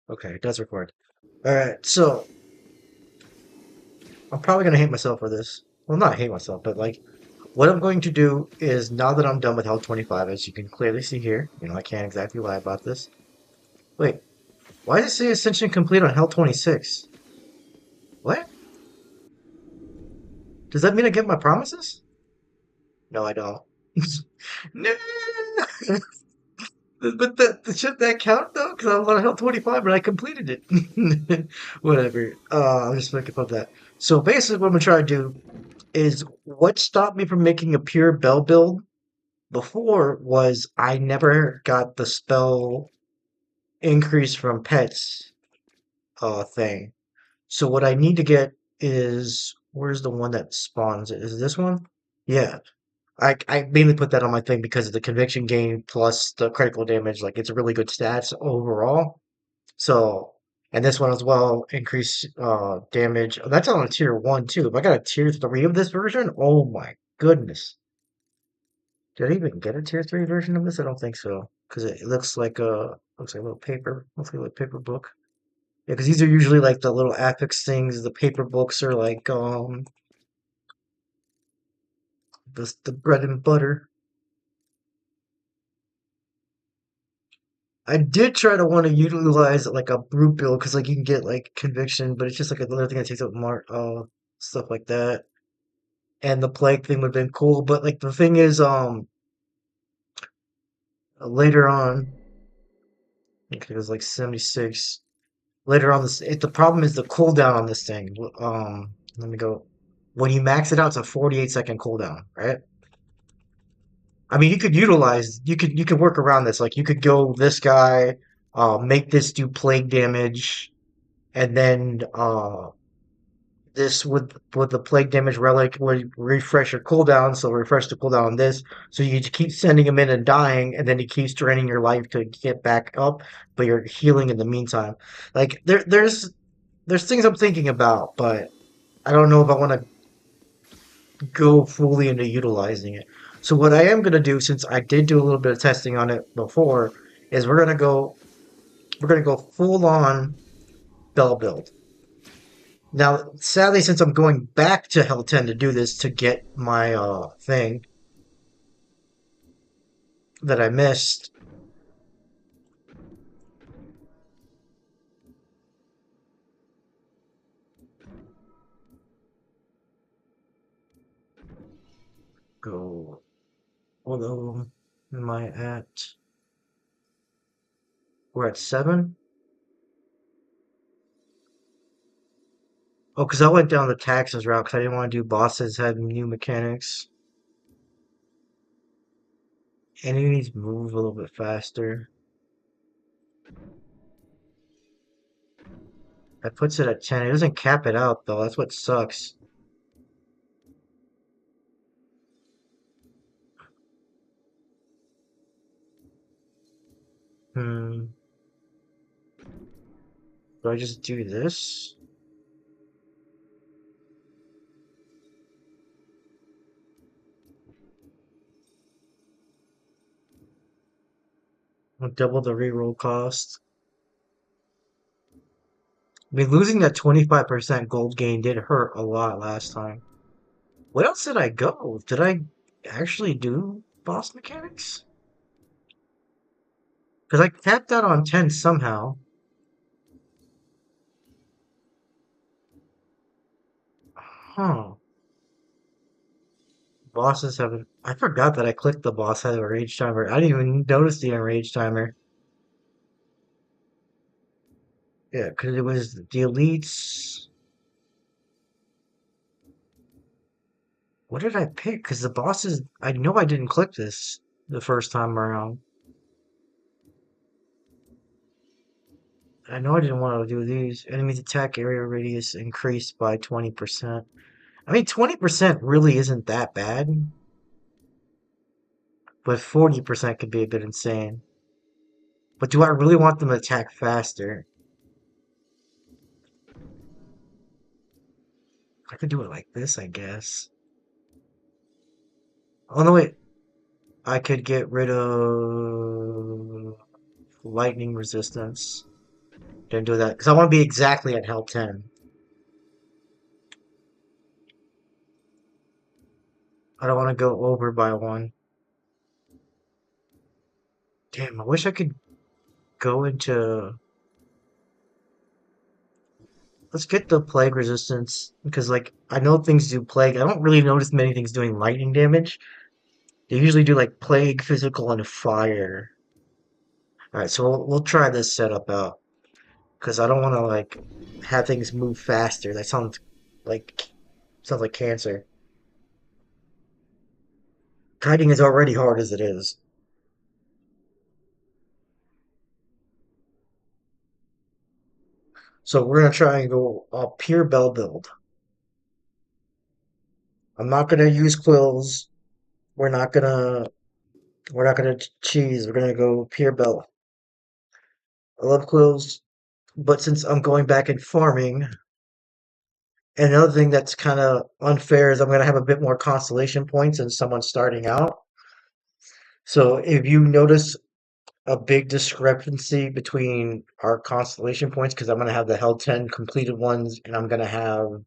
Okay, it does record. Alright, so I'm probably gonna hate myself for this. Well, not hate myself, but like, what I'm going to do is now that I'm done with Hell 25, as you can clearly see here, I can't exactly lie about this. Wait, why does it say Ascension complete on Hell 26? What? Does that mean I get my promises? No, I don't. No! But should that count though? Because I was on Hell 25 and I completed it. Whatever. I'll just make it of that. So basically, what I'm gonna try to do is what stopped me from making a pure Bell build before was I never got the spell increase from pets thing. So what I need to get is where's the one that spawns it? Is it this one? Yeah. I mainly put that on my thing because of the conviction gain plus the critical damage. Like it's really good stats overall. So and this one as well, increase damage. That's on a tier one too. If I got a tier three of this version, oh my goodness. Did I even get a tier three version of this? I don't think so. Because it looks like a little paper. Looks like a little paper book. Yeah, because these are usually like the little affix things. The paper books are like the bread and butter. I did try to want to utilize like a brute build because like you can get like conviction, but it's just like another thing that takes up more stuff like that. And the plague thing would have been cool, but like the thing is later on, okay, it was like 76. Later on this the problem is the cooldown on this thing. Let me go. When you max it out, it's a 48-second cooldown, right? I mean, you could work around this. Like you could go this guy, make this do plague damage, and then this with the plague damage relic would refresh your cooldown, so refresh the cooldown on this. So you keep sending him in and dying, and then he keeps draining your life to get back up, but you're healing in the meantime. Like there's things I'm thinking about, but I don't know if I want to go fully into utilizing it. So what I am gonna do, since I did do a little bit of testing on it before, is we're gonna go full on Bell build. Now, sadly, since I'm going back to Hell 10 to do this to get my thing that I missed, go. Although, am I at? We're at 7. Oh, because I went down the taxes route because I didn't want to do bosses had new mechanics. Enemies move a little bit faster. That puts it at 10. It doesn't cap it out though. That's what sucks. Hmm. Do I just do this? I'll double the reroll cost. I mean, losing that 25% gold gain did hurt a lot last time. What else did I go? Did I actually do boss mechanics? Because I tapped out on 10 somehow. Huh. Bosses haven't. I forgot that I clicked the boss had a rage timer. I didn't even notice the enrage timer. Yeah, because it was the elites. What did I pick? Because the bosses. I know I didn't click this the first time around. I know I didn't want to do these. Enemies attack area radius increased by 20%. I mean, 20% really isn't that bad, but 40% could be a bit insane. But do I really want them to attack faster? I could do it like this, I guess. Oh no, wait. I could get rid of lightning resistance. Didn't do that because I want to be exactly at health 10. I don't want to go over by one. Damn, I wish I could go into. Let's get the plague resistance because, like, I know things do plague. I don't really notice many things doing lightning damage. They usually do like plague, physical, and fire. All right, so we'll try this setup out because I don't want to like have things move faster. That like sounds like cancer. Kiting is already hard as it is. So we're gonna try and go pure bell build. I'm not gonna use quills. We're not gonna we're not gonna cheese. We're gonna go pure bell. I love quills, but since I'm going back and farming, and another thing that's kind of unfair is I'm gonna have a bit more constellation points than someone starting out. So if you notice a big discrepancy between our constellation points, because I'm gonna have the Hell 10 completed ones, and I'm gonna have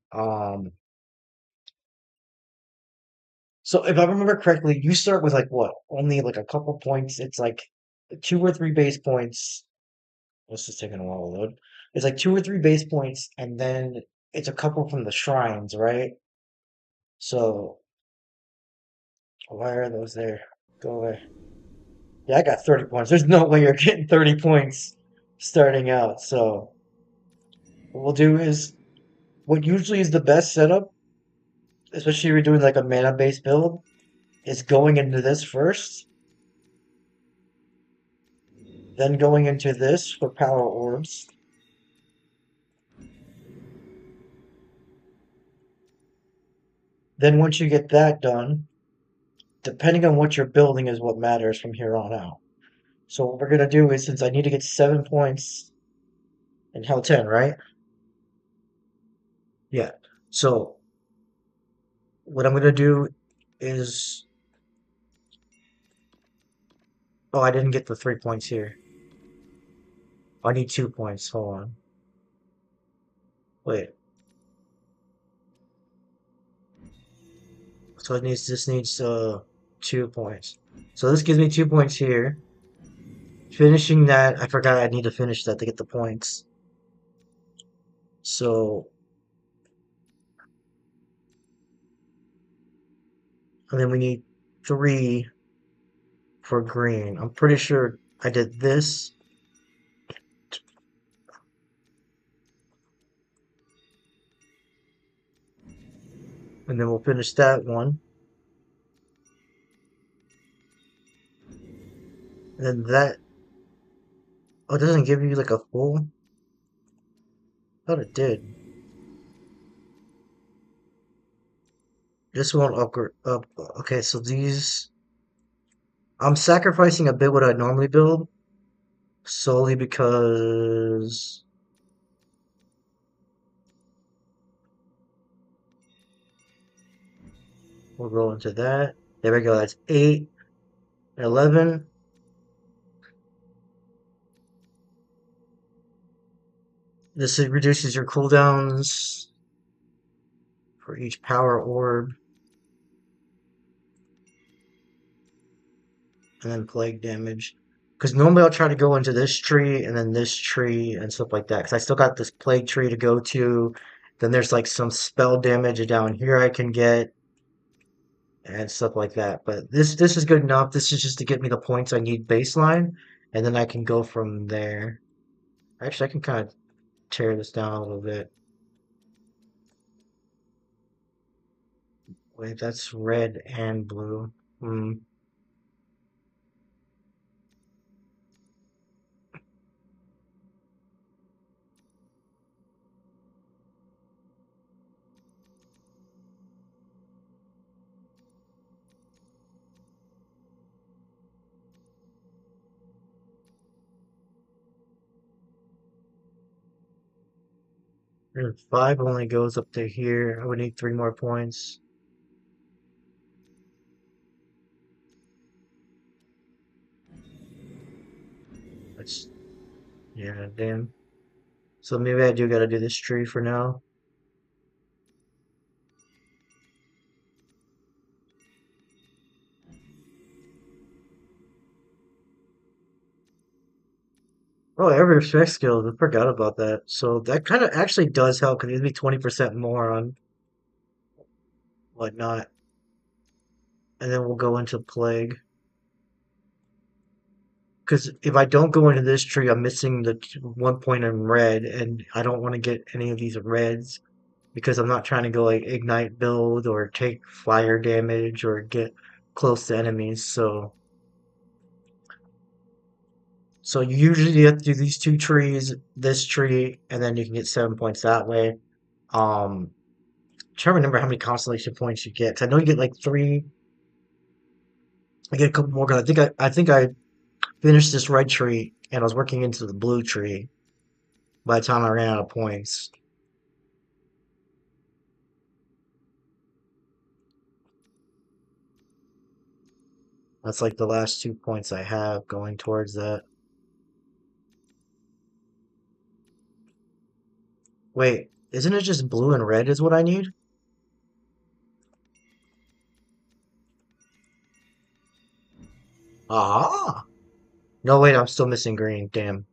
so if I remember correctly, you start with like what? Only like a couple points. It's like two or three base points. This is taking a while to load. It's like two or three base points, and then it's a couple from the shrines, right? So why are those there? Go away. Yeah, I got 30 points. There's no way you're getting 30 points starting out. So what we'll do is what usually is the best setup, especially if you're doing like a mana based build, is going into this first, then going into this for power orbs. Then once you get that done, depending on what you're building is what matters from here on out. So what we're gonna do is since I need to get 7 points in Hell 10, right? Yeah. So what I'm gonna do is oh I didn't get the 3 points here. I need 2 points. Hold on. Wait. So it needs this needs 2 points. So this gives me 2 points here. Finishing that, I forgot I need to finish that to get the points. So and then we need 3 for green. I'm pretty sure I did this. And then we'll finish that one. And then that oh it doesn't give you like a full I thought it did. This won't upgrade up okay, so these I'm sacrificing a bit what I normally build solely because we'll go into that. There we go, that's 8, 11. Reduces your cooldowns for each power orb, and then plague damage. Because normally I'll try to go into this tree and then this tree and stuff like that. Because I still got this plague tree to go to. Then there's like some spell damage down here I can get and stuff like that. But this is good enough. This is just to get me the points I need baseline, and then I can go from there. Actually, I can kind of tear this down a little bit. Wait, that's red and blue. Hmm. 5 only goes up to here. I would need 3 more points. That's yeah, damn. So maybe I do gotta do this tree for now. Oh, every respect skills. I forgot about that. So that kind of actually does help because it gives me 20% more on whatnot. And then we'll go into plague. Because if I don't go into this tree, I'm missing the 1 point in red, and I don't want to get any of these reds because I'm not trying to go like ignite build or take fire damage or get close to enemies. So you usually have to do these two trees, this tree, and then you can get 7 points that way. Trying to remember how many constellation points you get. 'Cause I know you get like three. I get a couple more. 'Cause I think I finished this red tree and I was working into the blue tree by the time I ran out of points. That's like the last 2 points I have going towards that. Wait, isn't it just blue and red is what I need? Ah! No, wait, I'm still missing green. Damn.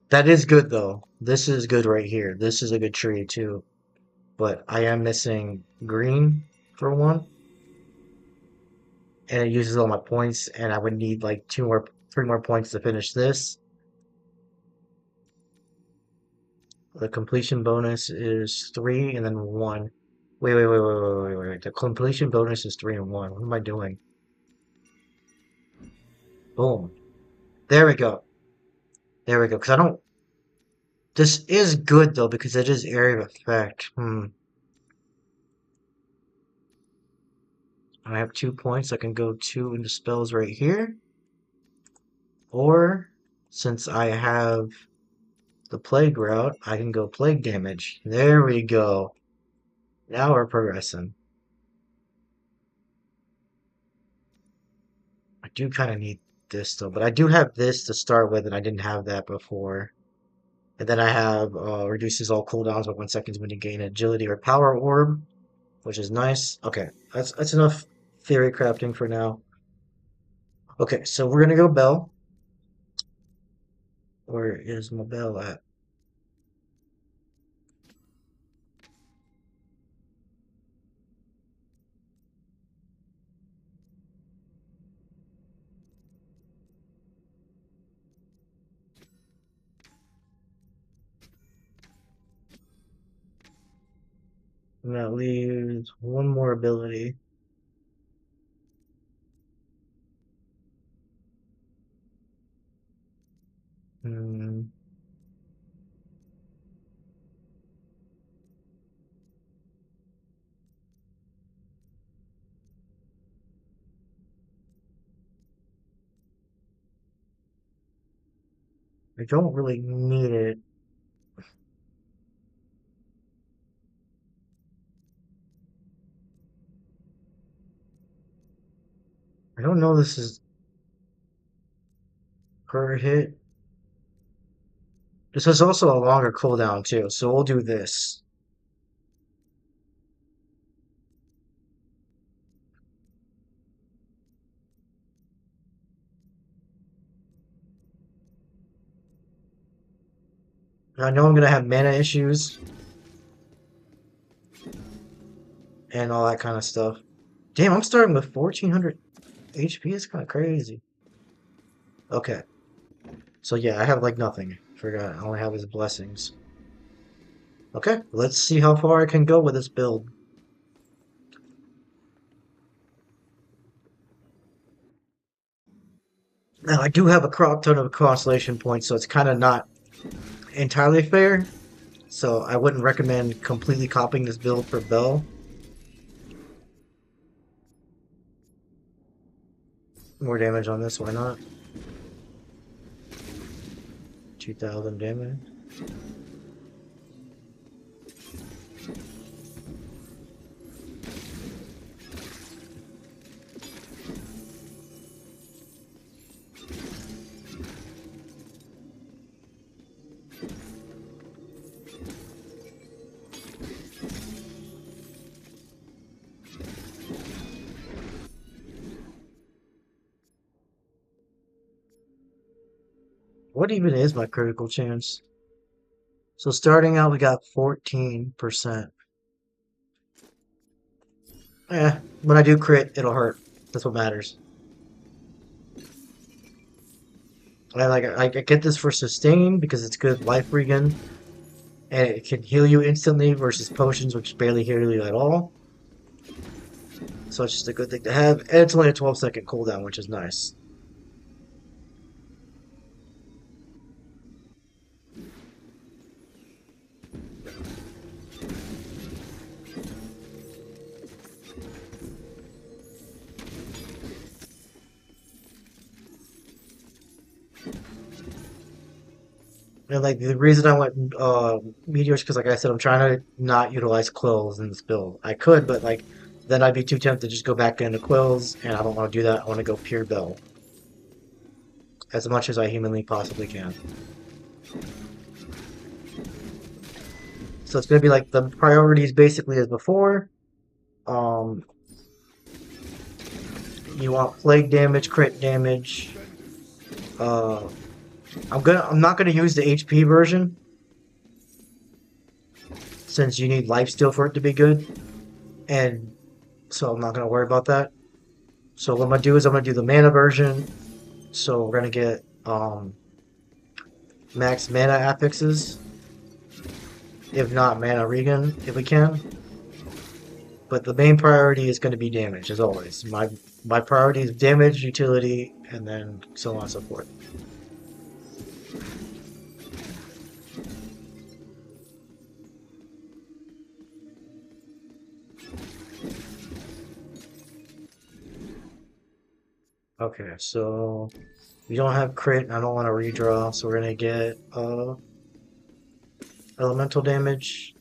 That is good though. This is good right here. This is a good tree too. But I am missing green for one, and it uses all my points, and I would need like 3 more points to finish this. The completion bonus is 3 and then 1. Wait. The completion bonus is 3 and 1. What am I doing? Boom. There we go. There we go. Because I don't. This is good though because it is area of effect. I have 2 points. I can go 2 into spells right here. Or since I have the plague route, I can go plague damage. There we go. Now we're progressing. I do kind of need this though, but I do have this to start with, and I didn't have that before. And then I have reduces all cooldowns by 1 second when you gain agility or power orb, which is nice. Okay, that's enough theory crafting for now. Okay, so we're gonna go Bell. Where is my Bell at? And that leaves one more ability. Hmm, I don't really need it. I don't know this is per hit. This is also a longer cooldown too, so we'll do this. I know I'm gonna have mana issues and all that kind of stuff. Damn, I'm starting with 1400 HP. It's kind of crazy. Okay, so yeah, I have like nothing. Forgot, I only have his blessings. Okay, let's see how far I can go with this build. Now, I do have a crop ton of constellation points, so it's kind of not entirely fair. So I wouldn't recommend completely copying this build for Bell. More damage on this, why not? 2000 damage. What even is my critical chance? So starting out, we got 14%. When I do crit, it'll hurt. That's what matters. I get this for sustain because it's good life regen, and it can heal you instantly versus potions, which barely heal you at all. So it's just a good thing to have, and it's only a 12-second cooldown, which is nice. And like the reason I went meteors because like I said, I'm trying to not utilize quills in this build. I could, but like then I'd be too tempted to just go back into quills, and I don't want to do that. I want to go pure bell as much as I humanly possibly can. So it's gonna be like the priorities basically as before. Um, you want plague damage, crit damage. Uh, I'm not gonna use the HP version since you need lifesteal for it to be good, and so I'm not gonna worry about that. So what I'm gonna do is I'm gonna do the mana version. So we're gonna get max mana affixes, if not mana regen, if we can. But the main priority is gonna be damage, as always. My priority is damage, utility, and then so on and so forth. Okay, so we don't have crit, and I don't want to redraw, so we're gonna get elemental damage.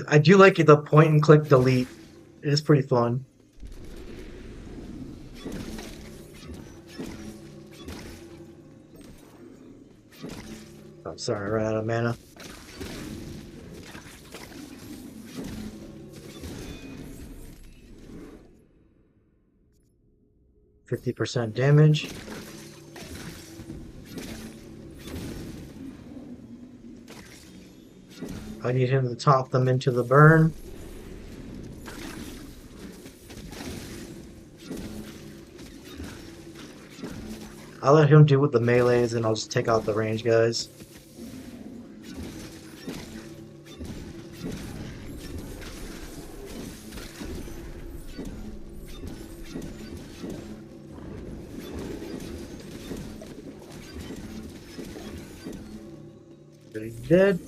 I do like the point and click delete. It is pretty fun. I'm sorry, I ran out of mana. 50% damage. I need him to top them into the burn. I'll let him do with the melees and I'll just take out the range guys. He's dead.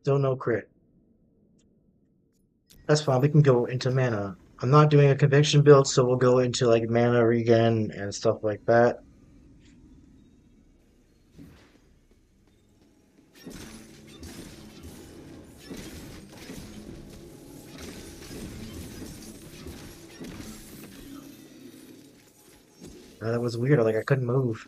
Still no crit. That's fine, we can go into mana. I'm not doing a conviction build, so we'll go into like mana regen and stuff like that. That was weird, like I couldn't move.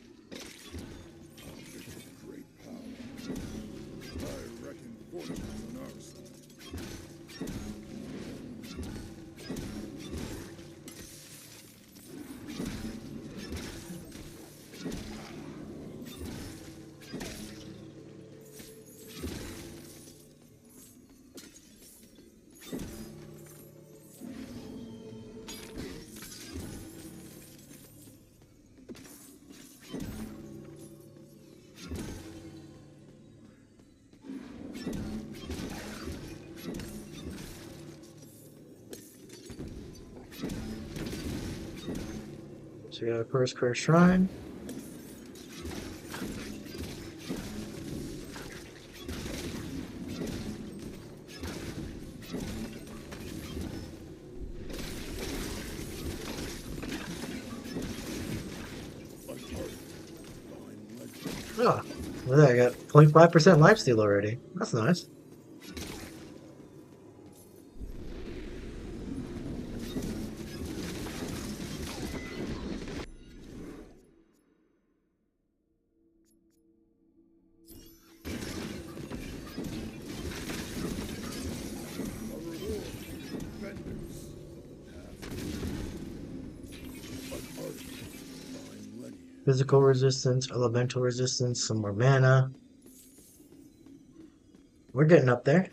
So we got a first career shrine. Ah, Look at that, I got 0.5% lifesteal already. That's nice. Physical resistance, elemental resistance, some more mana. We're getting up there.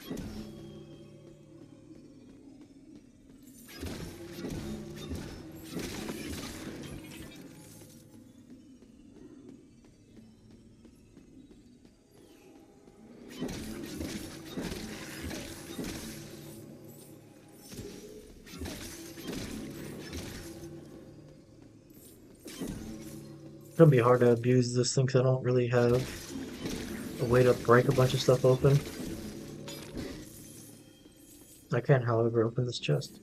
It's gonna be hard to abuse this thing 'cause I don't really have a way to break a bunch of stuff open. I can, however, open this chest.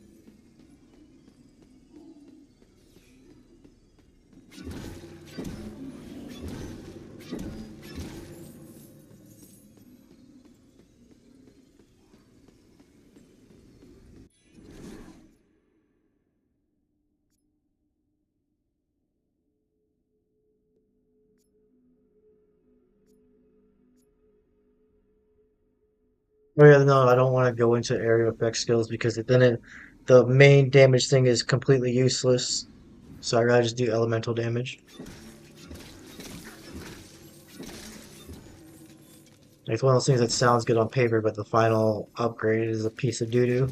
Oh yeah, no, I don't want to go into area effect skills because the main damage thing is completely useless. So I gotta just do elemental damage. It's one of those things that sounds good on paper, but the final upgrade is a piece of doo-doo.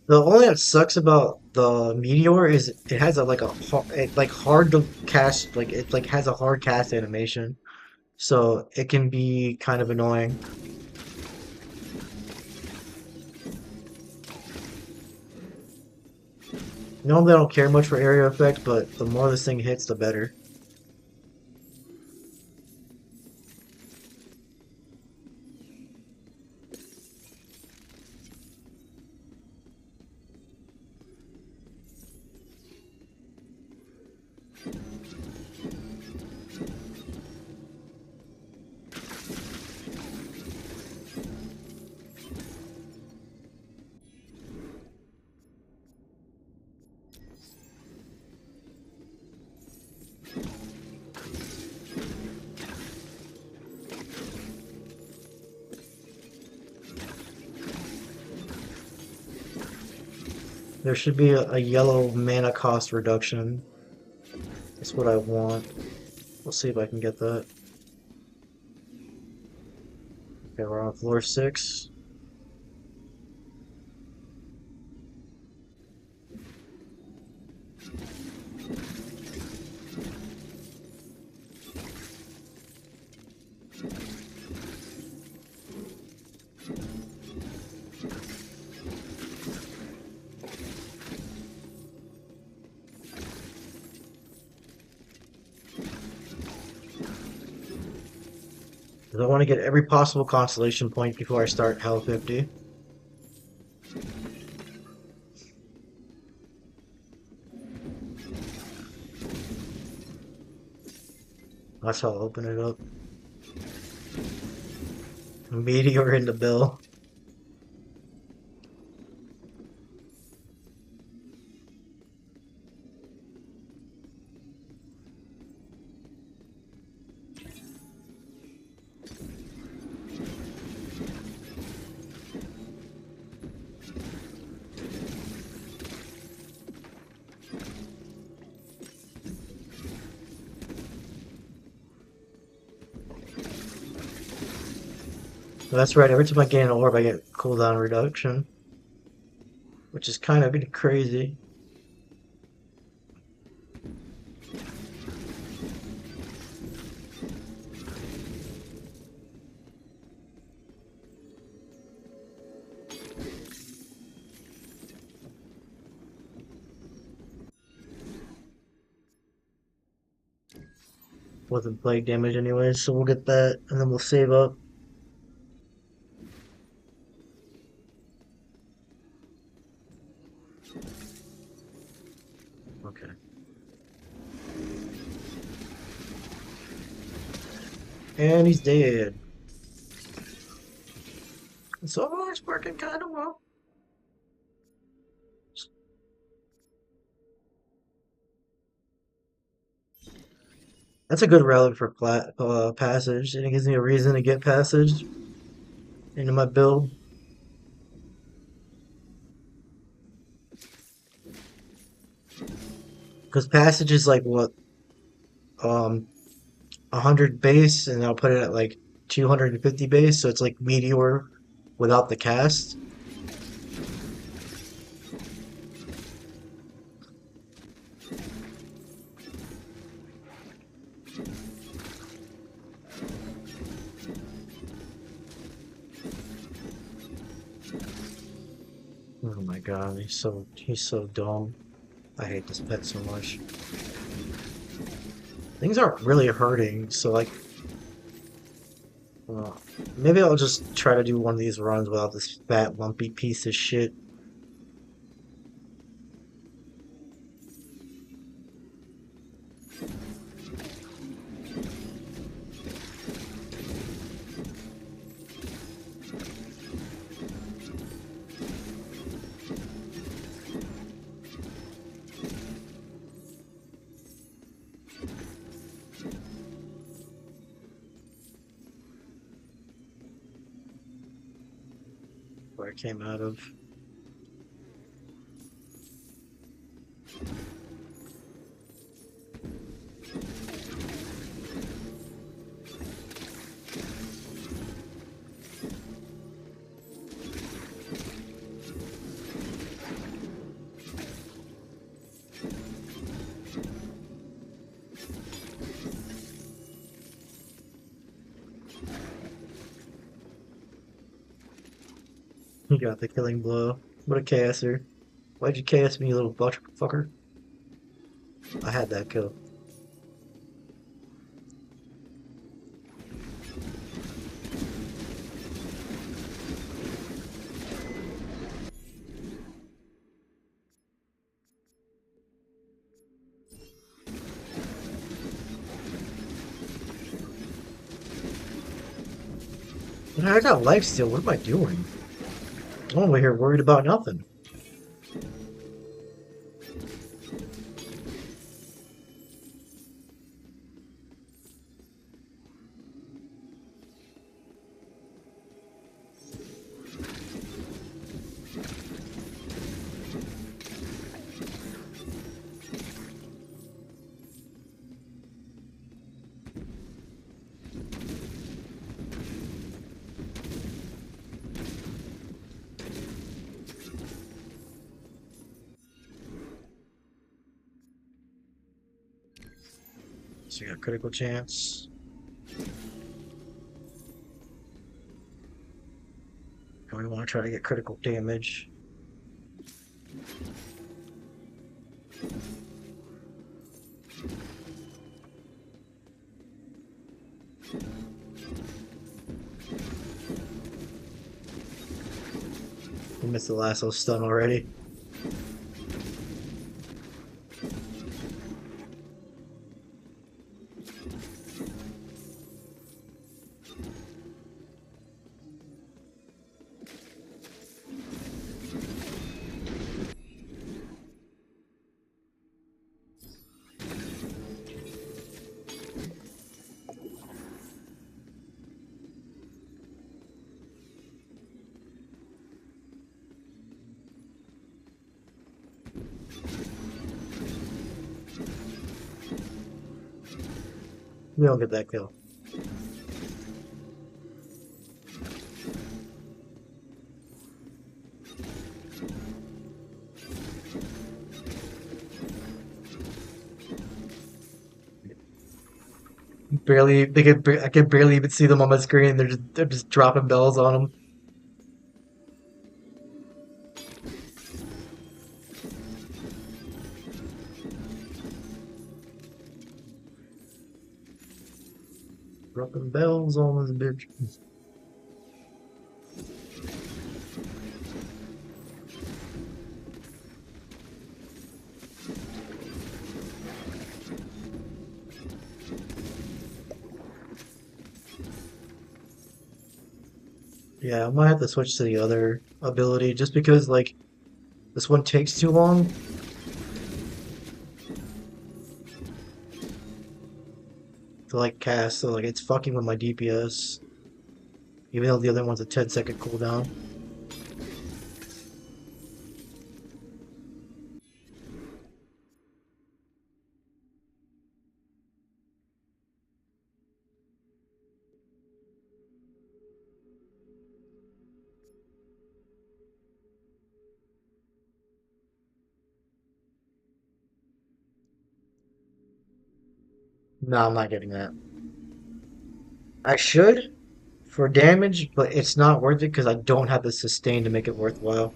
The only that sucks about the meteor is it has a like hard to cast like it like has a hard cast animation, so it can be kind of annoying. Normally I don't care much for area effect, but the more this thing hits, the better. There should be a yellow mana cost reduction. That's what I want. We'll see if I can get that. Okay, we're on floor 6. 'Cause I want to get every possible constellation point before I start Hell 50. That's how I'll open it up. Meteor in the bill. That's right, every time I gain an orb, I get cooldown reduction, which is kind of crazy. wasn't plague damage anyway, so we'll get that and then we'll save up. Okay. And he's dead. So it's working kind of well. That's a good relic for passage, and it gives me a reason to get passage into my build. Because passage is like what, um, 100 base, and I'll put it at like 250 base, so it's like meteor without the cast. Oh my god, he's so dumb. I hate this pet so much. Things aren't really hurting, so like, uh, maybe I'll just try to do one of these runs without this fat, lumpy piece of shit. Where I came out of. He got the killing blow. What a caster. Why'd you cast me, you little fucker? I had that kill. But I got life steal. What am I doing? I'm over here worried about nothing. So we got critical chance. And we want to try to get critical damage. We missed the lasso stun already. We don't get that kill. Barely, I can barely even see them on my screen. They're just dropping bells on them. Dropping bells on this bitch. Yeah, I might have to switch to the other ability just because like this one takes too long to like cast, so like it's fucking with my DPS. Even though the other one's a 10-second cooldown. No, I'm not getting that. I should for damage, but it's not worth it because I don't have the sustain to make it worthwhile.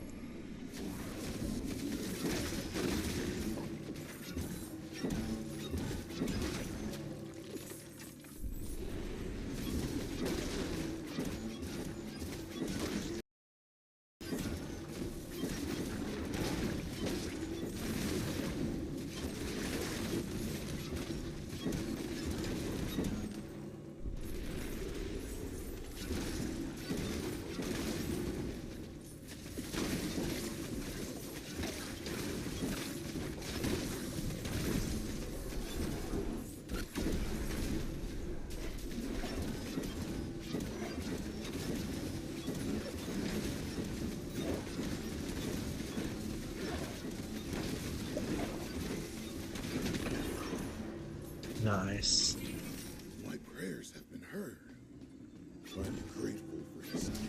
Nice. My prayers have been heard. I'm grateful for this gift.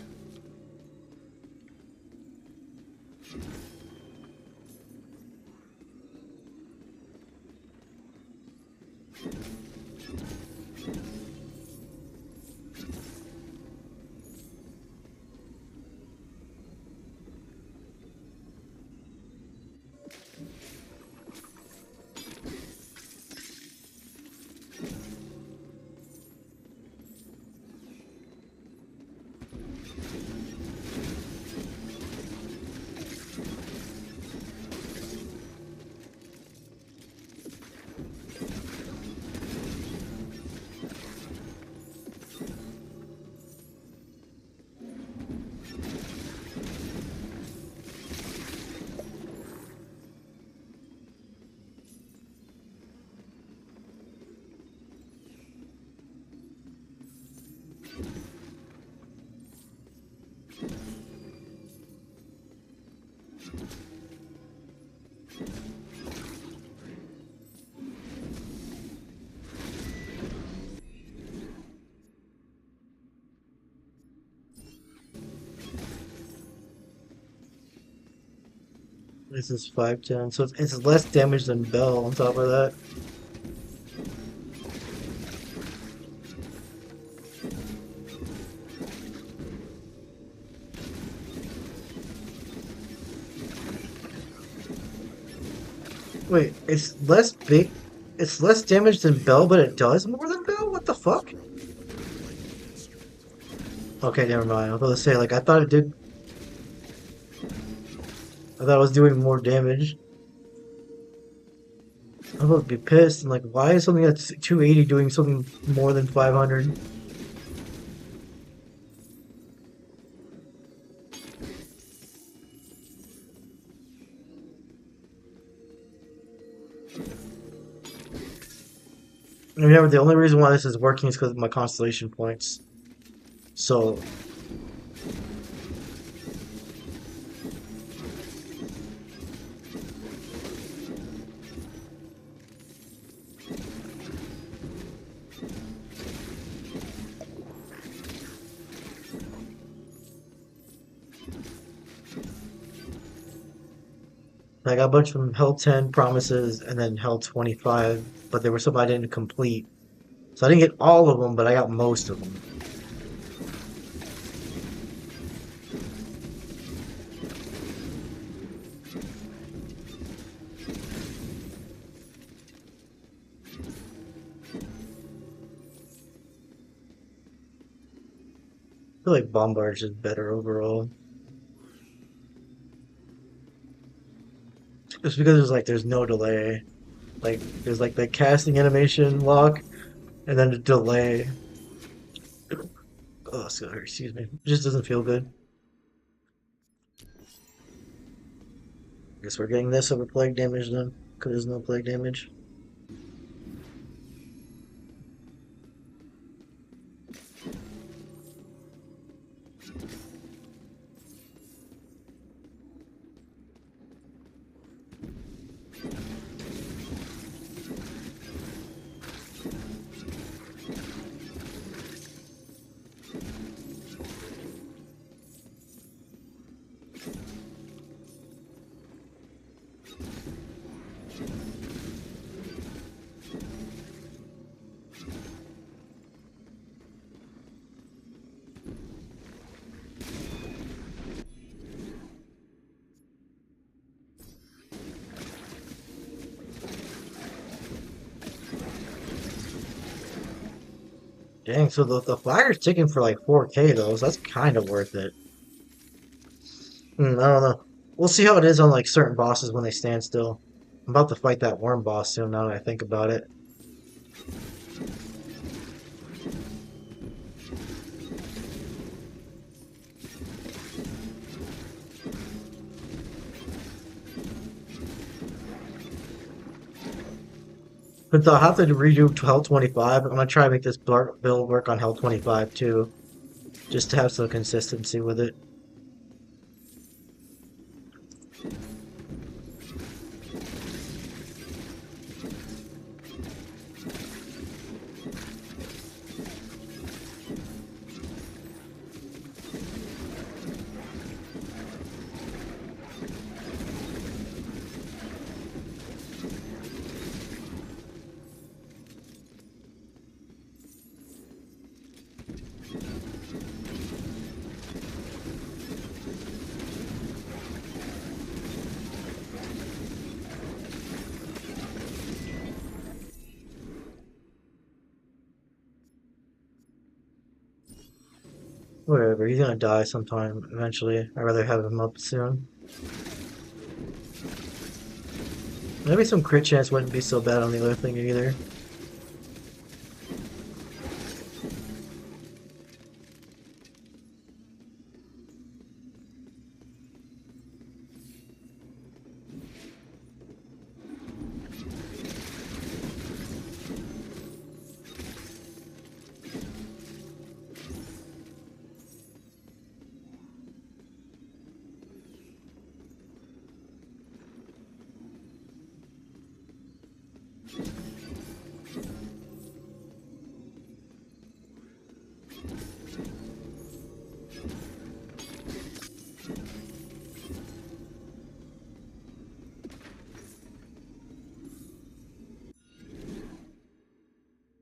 This is 510, so it's less damage than Bell on top of that. Wait, it's less damage than Bell, but it does more than Bell? What the fuck? Struck me with your lightning instrument. Okay, never mind. I was about to say, like, I thought it was doing more damage. I was about to be pissed, and like, why is something that's 280 doing something more than 500? Remember, the only reason why this is working is because of my constellation points. So, I got a bunch from Hell 10 promises and then Hell 25, but there were some I didn't complete. So I didn't get all of them, but I got most of them. feel like Bombard's just better overall. Just because there's no delay. Like there's like the casting animation lock and then the delay. Oh, sorry, excuse me. It just doesn't feel good. Guess we're getting this over plague damage then, because there's no plague damage. Dang, so the fire's ticking for like 4K though, so that's kind of worth it. I don't know. We'll see how it is on like certain bosses when they stand still. I'm about to fight that worm boss soon now that I think about it. But I'll have to redo to Hell 25. I'm gonna try to make this build work on Hell 25 too, just to have some consistency with it. Whatever, he's gonna die sometime eventually. I'd rather have him up soon. Maybe some crit chance wouldn't be so bad on the other thing either.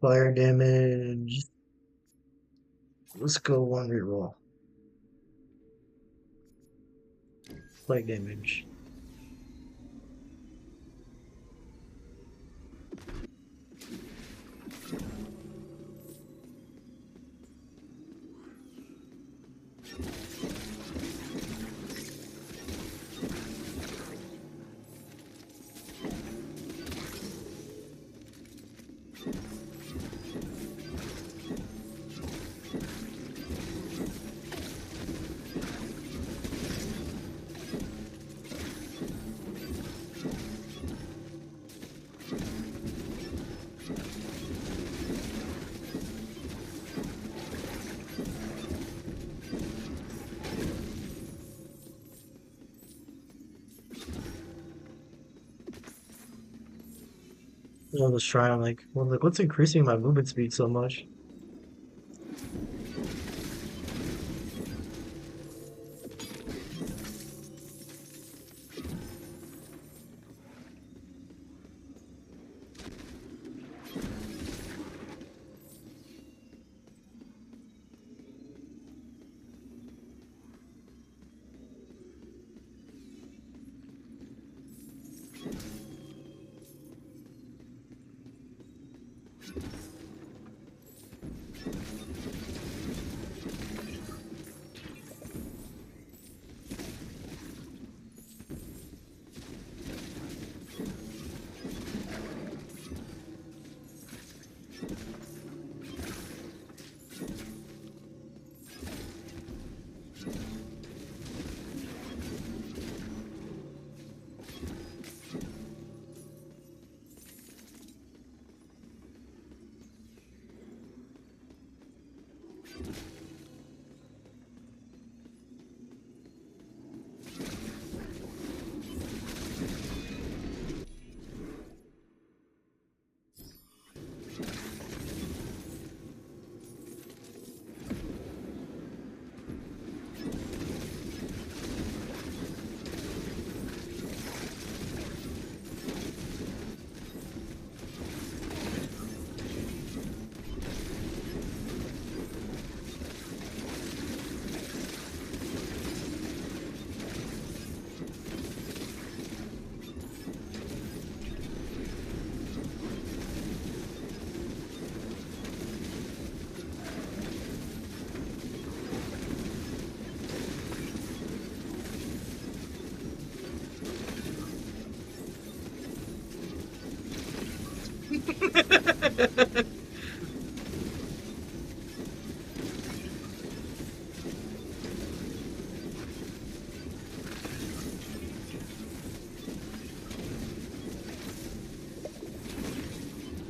Fire damage. Let's go one reroll. Plague damage. I was trying, I'm like, well, like, what's increasing my movement speed so much?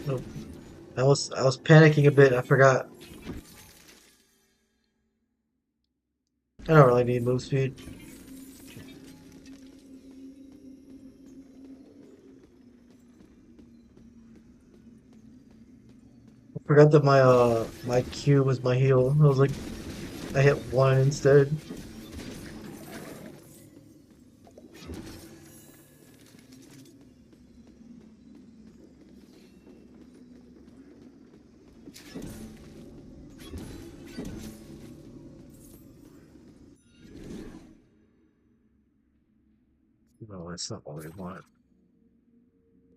Nope. I was panicking a bit. I forgot. I don't really need move speed. I forgot that my Q was my heal. I was like I hit one instead. No, that's not what we want.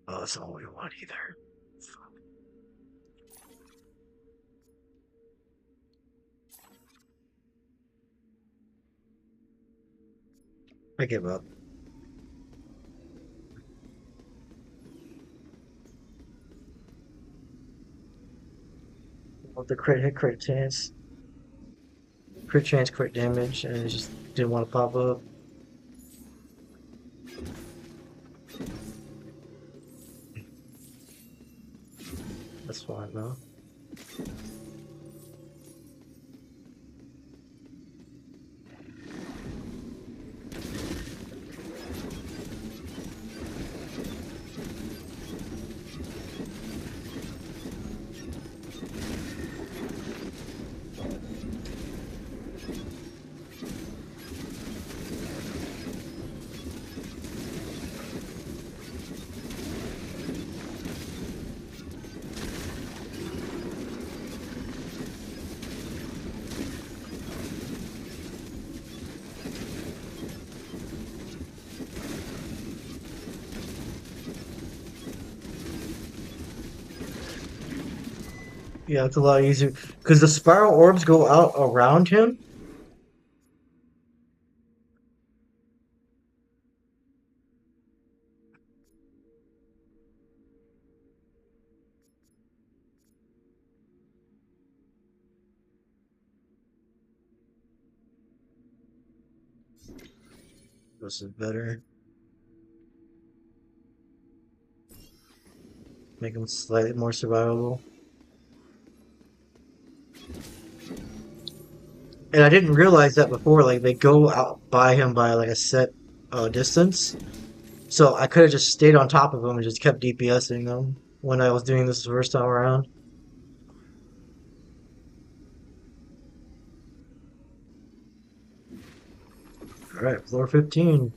Oh, that's not what we want either. I give up. Want the crit hit, crit chance, crit damage, and it just didn't want to pop up. That's fine though. Yeah, it's a lot easier because the spiral orbs go out around him. This is better. Make him slightly more survivable. And I didn't realize that before. Like they go out by him by like a set distance. So I could have just stayed on top of him and just kept DPSing them when I was doing this the first time around. All right, floor 15.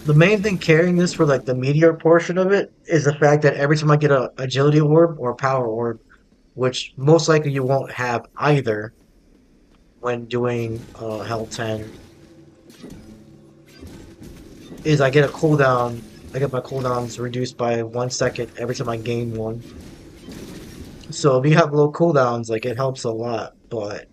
The main thing carrying this for like the meteor portion of it is the fact that every time I get a agility orb or power orb, which most likely you won't have either when doing Hell 10, is I get a cooldown. I get my cooldowns reduced by 1 second every time I gain one. So if you have low cooldowns, like it helps a lot. But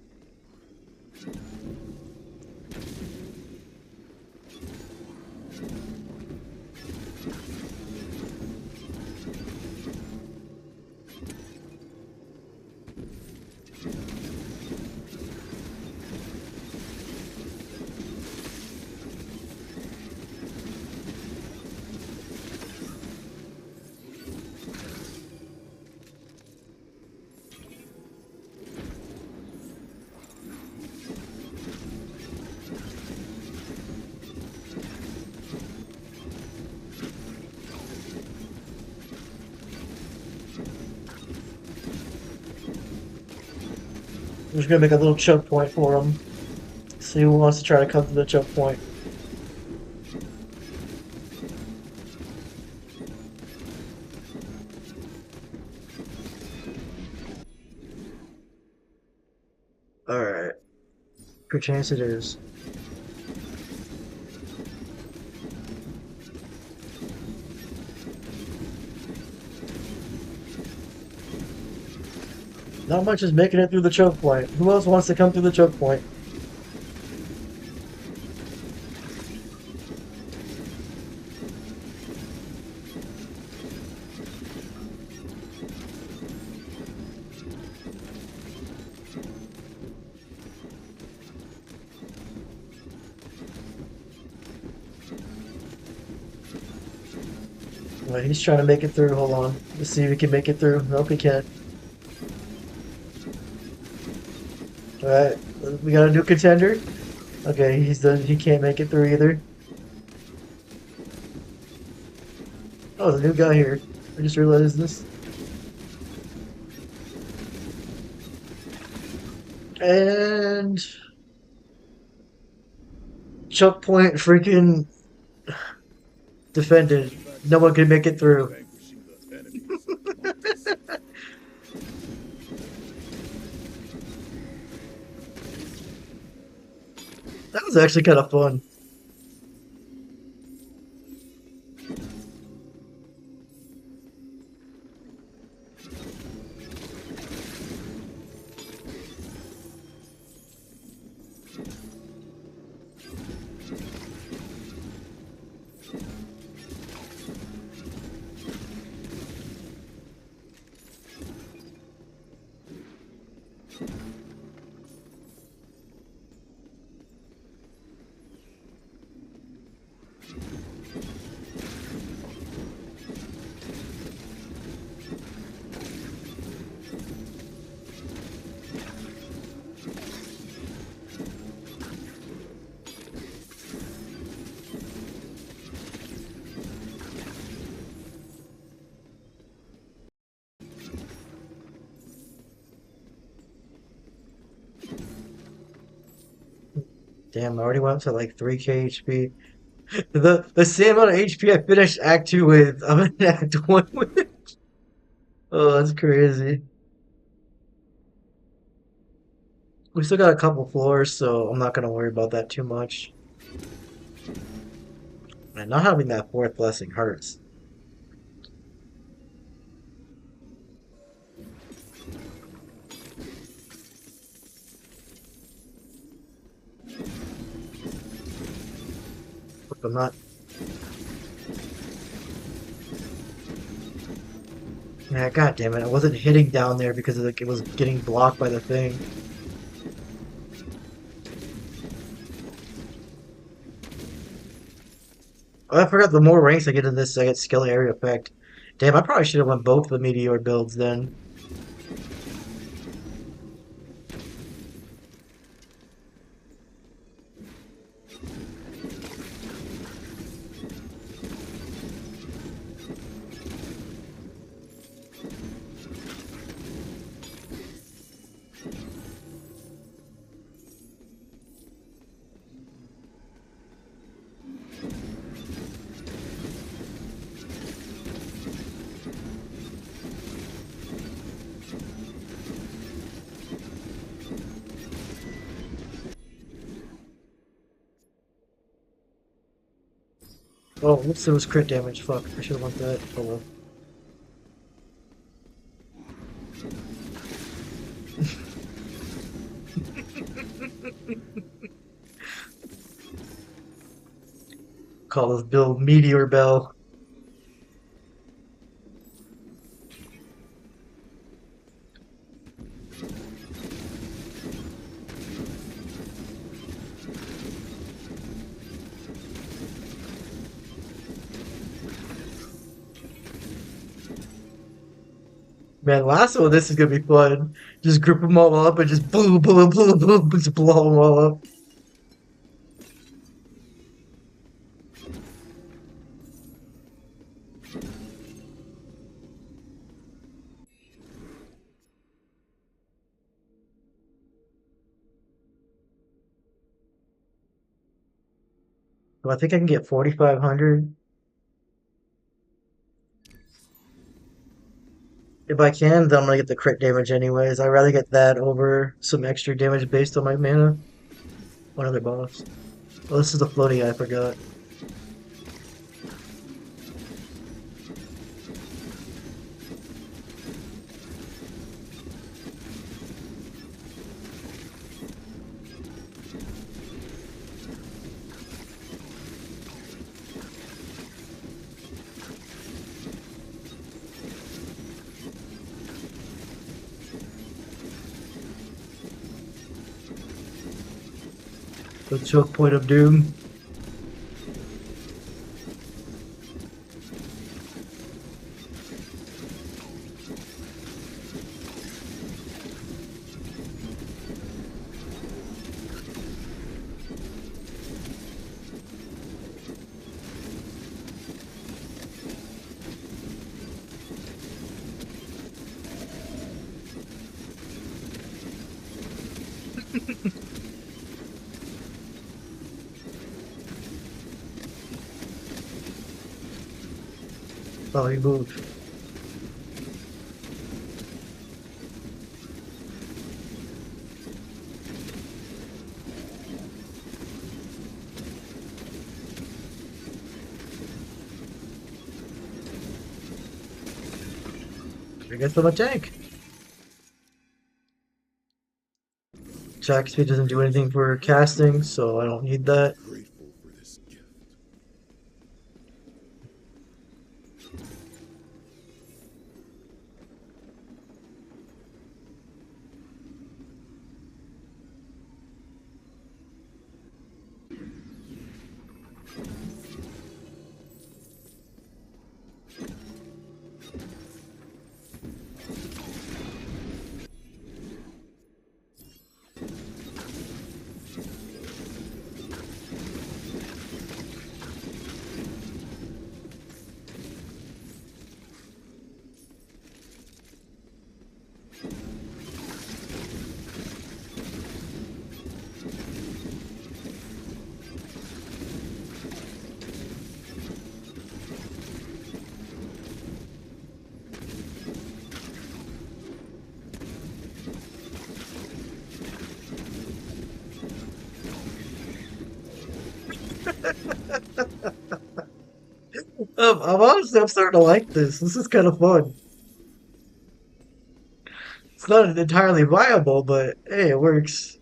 I'm just gonna make a little choke point for him. See who wants to try to come to the choke point. Alright. Good chance it is. Not much is making it through the choke point. Who else wants to come through the choke point? Well, he's trying to make it through. Hold on. Let's see if he can make it through. Nope, he can't. Alright. We got a new contender. Okay, he can't make it through either. Oh, there's a new guy here. I just realized this. And choke point freaking defended. Back No one can make it through. vanquishing the enemies of democracy. That was actually kind of fun. Damn, I already went up to like 3k HP. The same amount of HP I finished Act 2 with, I'm in Act 1 with. Oh, that's crazy. We still got a couple floors, so I'm not gonna worry about that too much. Man, not having that fourth blessing hurts. I'm not. Yeah, god damn it! I wasn't hitting down there because like it was getting blocked by the thing. Oh, I forgot the more ranks I get in this, I get skill area effect. Damn, I probably should have went both the meteor builds then. Oh, whoops, there was crit damage. Fuck, I should have went that. Oh well. Call this build Meteor Bell. Man, last one, this is gonna be fun. Just group them all up and just boom, boom, boom, boom, just blow them all up. So I think I can get 4,500. If I can, then I'm gonna get the crit damage anyways. I'd rather get that over some extra damage based on my mana. One other bonus. Oh, this is the floaty I forgot. The choke point of doom. Oh, he moved. I guess I'm a tank. Attack speed doesn't do anything for casting, so I don't need that. Grateful for this gift. I'm starting to like this. This is kind of fun. It's not entirely viable, but hey, it works.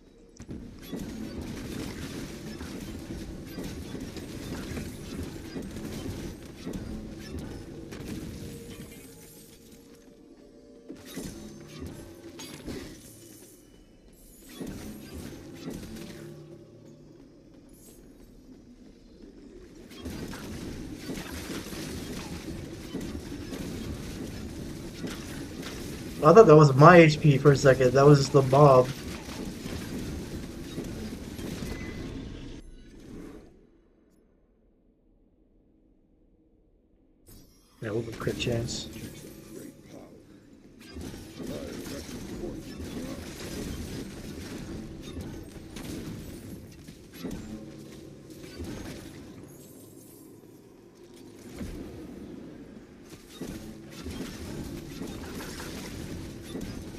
I thought that was my HP for a second. That was just the mob. Yeah, with a crit chance. Great power. I reckon forth.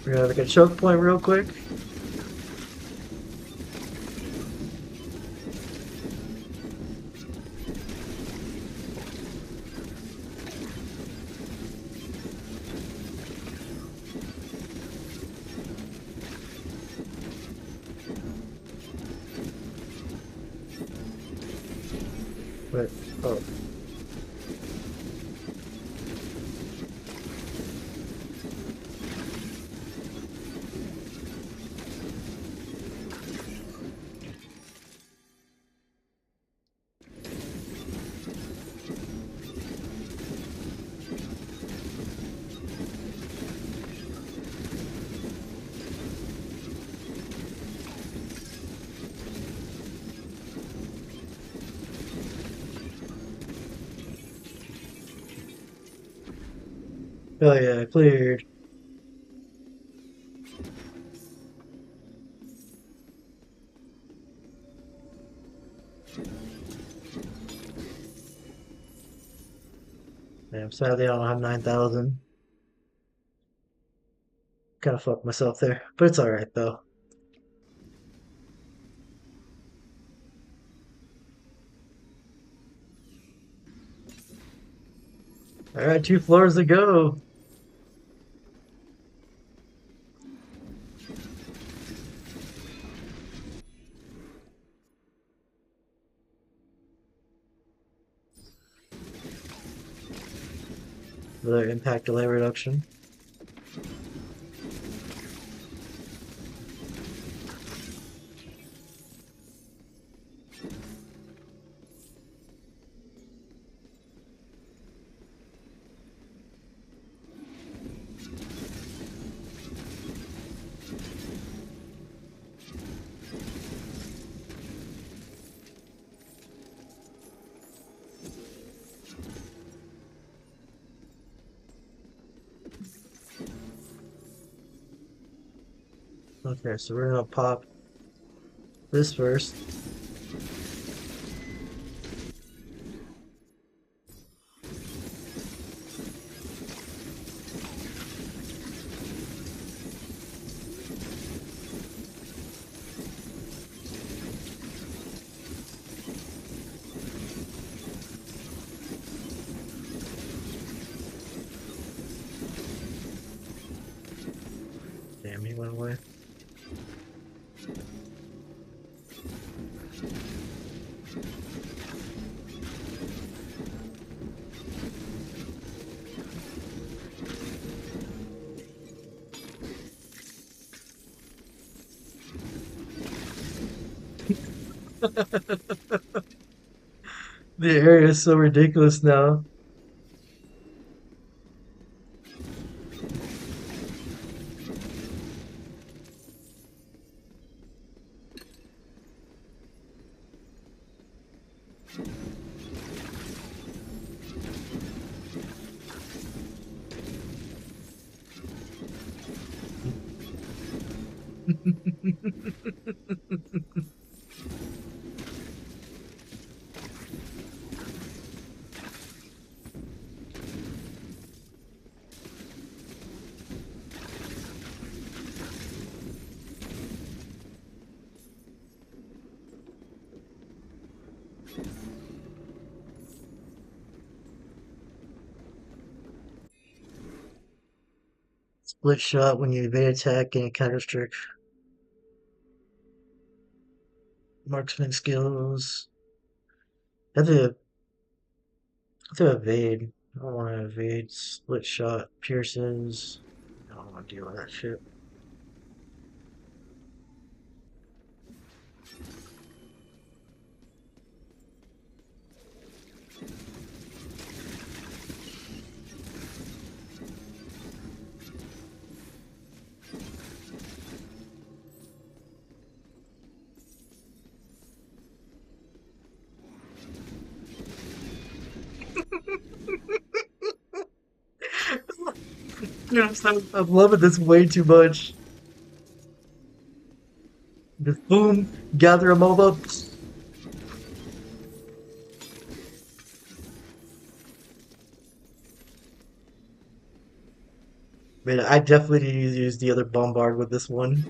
We're gonna like a choke point real quick. But oh, hell yeah, cleared. Sadly, I don't have 9,000. Kind of fucked myself there, but it's alright though. Alright, 2 floors to go. Another impact delay reduction. Okay, so we're gonna pop this first. Damn, he went away. The area is so ridiculous now. Split shot when you evade attack and counter strike. Marksman skills. I have to evade. I don't want to evade. Split shot pierces. I don't want to deal with that shit. Yes, I'm loving this way too much. Just boom, gather them all up. Man, I definitely need to use the other bombard with this one.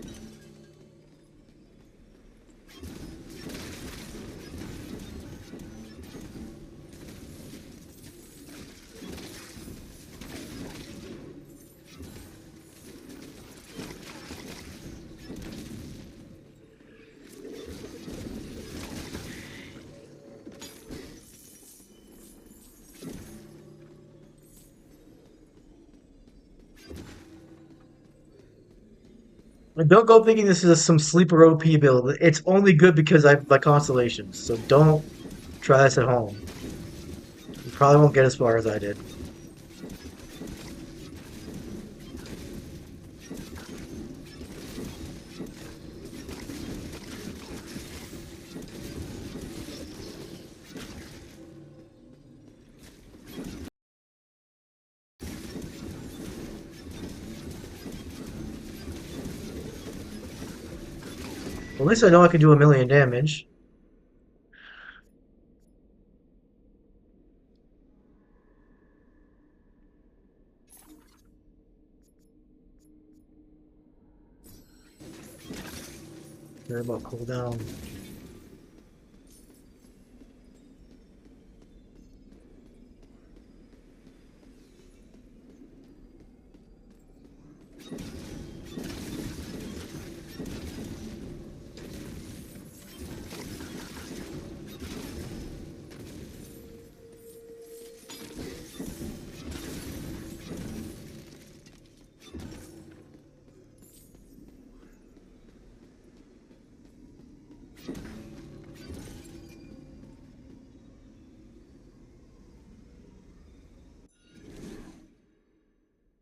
And don't go thinking this is some sleeper OP build. It's only good because I have my constellations. So don't try this at home. You probably won't get as far as I did. At least I know I can do 1,000,000 damage. Care about cooldown.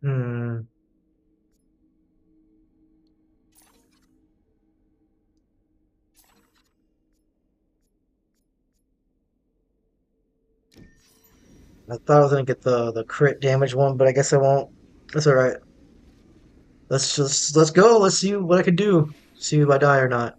Hmm. I thought I was gonna get the crit damage one, but I guess I won't. That's all right. Let's go. Let's see what I can do. See if I die or not.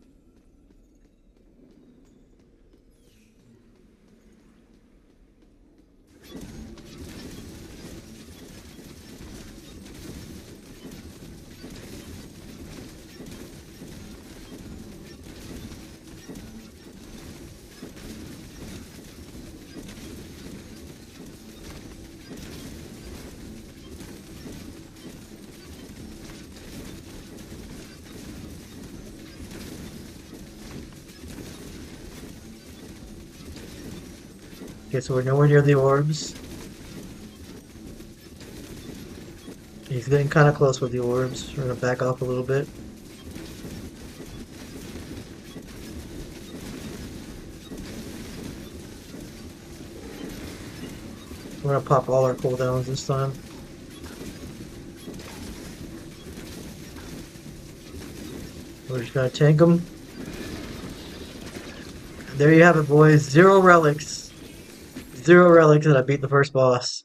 Okay, so we're nowhere near the orbs. He's getting kind of close with the orbs. We're gonna back off a little bit. We're gonna pop all our cooldowns this time. We're just gonna tank them. There you have it, boys. Zero relics. Zero relics, and I beat the first boss.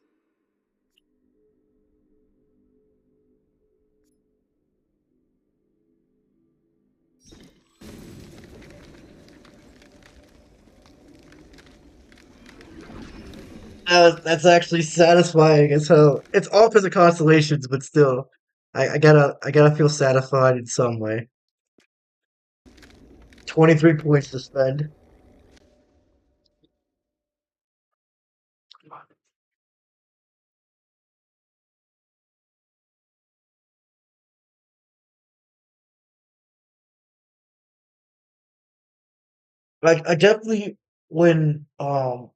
That's actually satisfying as hell. It's all because of constellations, but still, I gotta feel satisfied in some way. 23 points to spend. Like I definitely when 'cause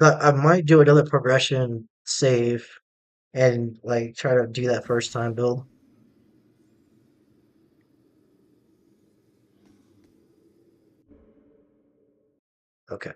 I might do another progression save and like try to do that first time build. Okay.